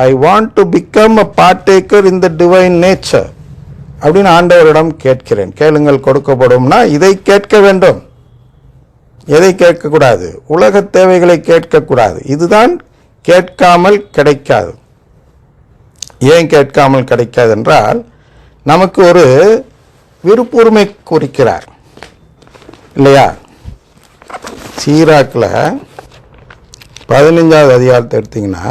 I want to become a partaker in the divine nature அப்படின்னு ஆண்டவரிடம் கேட்கிறேன். கேளுங்கள் கொடுக்கப்படும்னா இதை கேட்க வேண்டும். எதை கேட்கக்கூடாது? உலக தேவைகளை கேட்கக்கூடாது. இதுதான் கேட்காமல் கிடைக்காது. ஏன் கேட்காமல் கிடைக்காது என்றால், நமக்கு ஒரு விருப்புரிமை குறிக்கிறார் இல்லையா? சீராக்கில் 15வது அதிகாரத்தை எடுத்தீங்கன்னா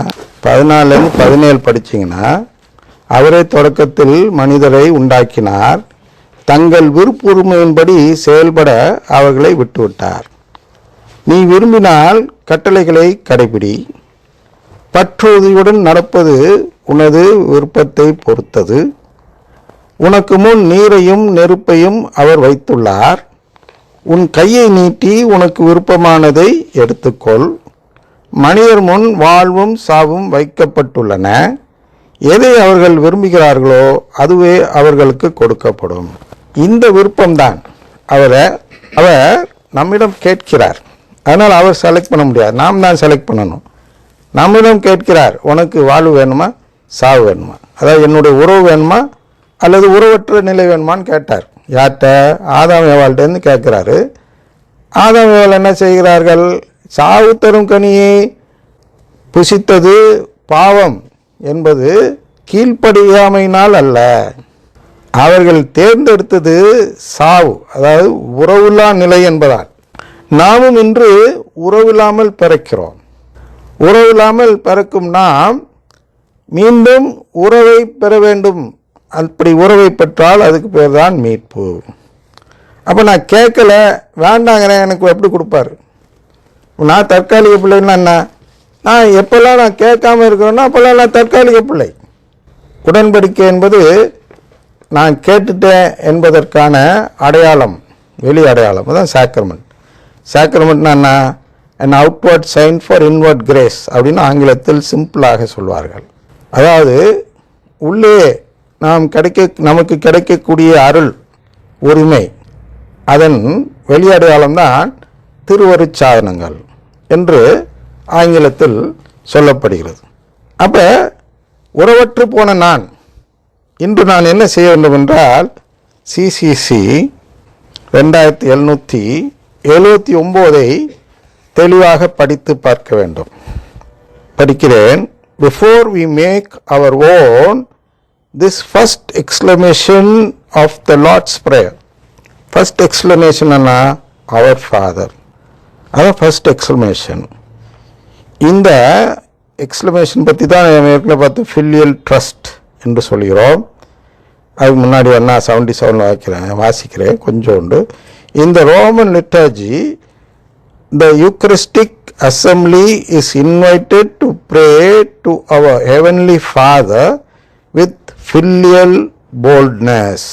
14 17 படிச்சிங்கன்னா, அவரே தொடக்கத்தில் மனிதரை உண்டாக்கினார், தங்கள் விருப்புரிமையின்படி செயல்பட அவர்களை விட்டுவிட்டார். நீ விரும்பினால் கட்டளைகளை கடைபிடி, பற்றுறுதியுடன் நடப்பது உனது விருப்பத்தை பொறுத்தது. உனக்கு முன் நீரையும் நெருப்பையும் அவர் வைத்துள்ளார். உன் கையை நீட்டி உனக்கு விருப்பமானதை எடுத்துக்கொள். மனிதர் முன் வாழ்வும் சாவும் வைக்கப்பட்டுள்ளன. எதை அவர்கள் விரும்புகிறார்களோ அதுவே அவர்களுக்கு கொடுக்கப்படும். இந்த விருப்பம்தான் அவர் நம்மிடம் கேட்கிறார். அதனால் அவர் செலக்ட் பண்ண முடியாது, நாம் தான் செலக்ட் பண்ணணும். நம்மிடம் கேட்கிறார், உனக்கு வாழ்வு வேணுமா சாவு வேணுமா, அதாவது என்னுடைய உறவு வேணுமா அல்லது உறவற்ற நிலை வேணுமான்னு கேட்டார். யார்கிட்ட? ஆதாம் ஏவாள்கிட்டேருந்து கேட்குறாரு. ஆதாம் ஏவாள் என்ன செய்கிறார்கள்? சாவு தரும் கனியை புசித்தது பாவம் என்பது கீழ்ப்படியாமையினால் அல்ல, அவர்கள் தேர்ந்தெடுத்தது சாவு, அதாவது உறவில்லா நிலை என்பதால். நாமும் இன்று உறவில்லாமல் பிறக்கிறோம். உறவில்லாமல் பிறக்கும் நாம் மீண்டும் உறவை பெற வேண்டும். அப்படி உறவை பெற்றால் அதுக்கு பேர் தான் மீட்பு. அப்போ நான் கேட்கல, வேண்டாங்கிறேன், எனக்கு எப்படி கொடுப்பாரு? நான் தற்காலிக பிள்ளைன்னா என்ன? நான் எப்போல்லாம் நான் கேட்காம இருக்கிறேன்னா அப்போல்லாம் நான் தற்காலிக பிள்ளை. உடன்படிக்கை என்பது நான் கேட்டுட்டேன் என்பதற்கான அடையாளம், வெளி அடையாளம். அதுதான் சாக்ரமெண்ட். சாக்ரமெண்ட்னா என்ன? an outward sign for inward grace அப்படின்னு ஆங்கிலத்தில் சிம்பிளாக சொல்வார்கள். அதாவது உள்ளே நமக்கு கிடைக்கக்கூடிய அருள் உரிமை, அதன் வெளியடையாளம்தான் திருவருட்சாதனங்கள் என்று ஆங்கிலத்தில் சொல்லப்படுகிறது. அப்போ உறவற்று போன நான் இன்று நான் என்ன செய்ய வேண்டும் என்றால், சிசிசி 2779 தெளிவாக படித்து பார்க்க வேண்டும். படிக்கிறேன். Before we make our own this first exclamation of the Lord's Prayer. First exclamation என்ன? Our Father. அதான் first exclamation. இந்த எக்ஸ்க்ளமேஷன் பற்றி தான் ஏற்கனவே பார்த்து ஃபில்லியல் ட்ரஸ்ட் என்று சொல்கிறோம். அதுக்கு முன்னாடி வேணா 77 வாசிக்கிறேன் கொஞ்சோண்டு. இந்த Roman liturgy, the Eucharistic assembly is invited to pray to our heavenly Father with filial boldness,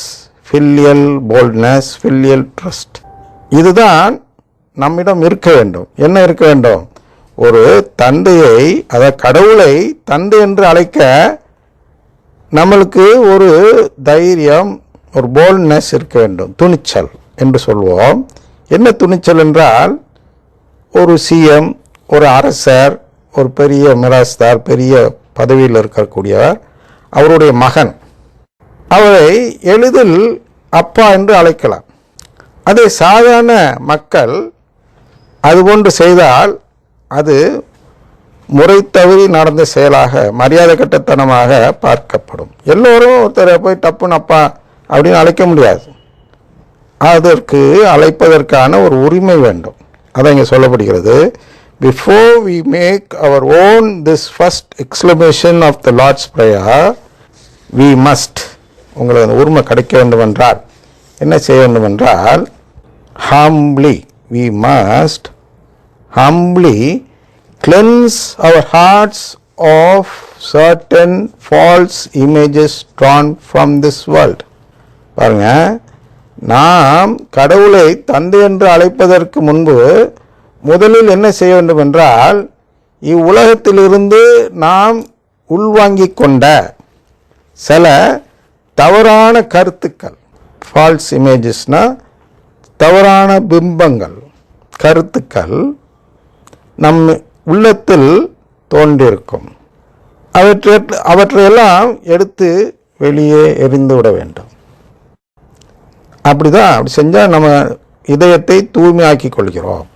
filial trust. இதுதான் நம்மிடம் இருக்க வேண்டும். என்ன இருக்க வேண்டும்? ஒரு தந்தையை, அதாவது கடவுளை தந்தை என்று அழைக்க நம்மளுக்கு ஒரு தைரியம், ஒரு போல்ட்னஸ் இருக்க வேண்டும். துணிச்சல் என்று சொல்வோம். என்ன துணிச்சல் என்றால், ஒரு சிஎம், ஒரு அரசர், ஒரு பெரிய மிராஸ்தார், பெரிய பதவியில் இருக்கக்கூடியவர், அவருடைய மகன், அவரை எளிதில் அப்பா என்று அழைக்கலாம். அதே சாதாரண மக்கள் அதுபோன்று செய்தால் அது முறை தவறி நடந்த செயலாக, மரியாதை கட்டத்தனமாக பார்க்கப்படும். எல்லோரும் ஒருத்தரை போய் டப்புன்னு அப்பா அப்படின்னு அழைக்க முடியாது. அதற்கு அழைப்பதற்கான ஒரு உரிமை வேண்டும். அதான் இங்கே சொல்லப்படுகிறது. Before we make our own this first exclamation of the Lord's Prayer, we must, உங்களுக்கு அந்த உரிமை கிடைக்க வேண்டும் என்றால் என்ன செய்ய வேண்டும் என்றால், we must humbly cleanse our hearts of certain false images drawn from this world. பாருங்க, நாம் கடவுளை தந்தை என்று அழைப்பதற்கு முன்பு முதலில் என்ன செய்ய வேண்டும் என்றால், இவ்வுலகத்திலிருந்து நாம் உள்வாங்கிக் கொண்ட சில தவறான கருத்துக்கள், ஃபால்ஸ் இமேஜஸ்னா தவறான பிம்பங்கள், கருத்துக்கள் நம் உள்ளத்தில் தோன்றியிருக்கும். அவற்றையெல்லாம் எடுத்து வெளியே எறிந்து விட வேண்டும். அப்படிதான். அப்படி செஞ்சால் நம்ம இதயத்தை தூய்மையாக்கி கொள்கிறோம்.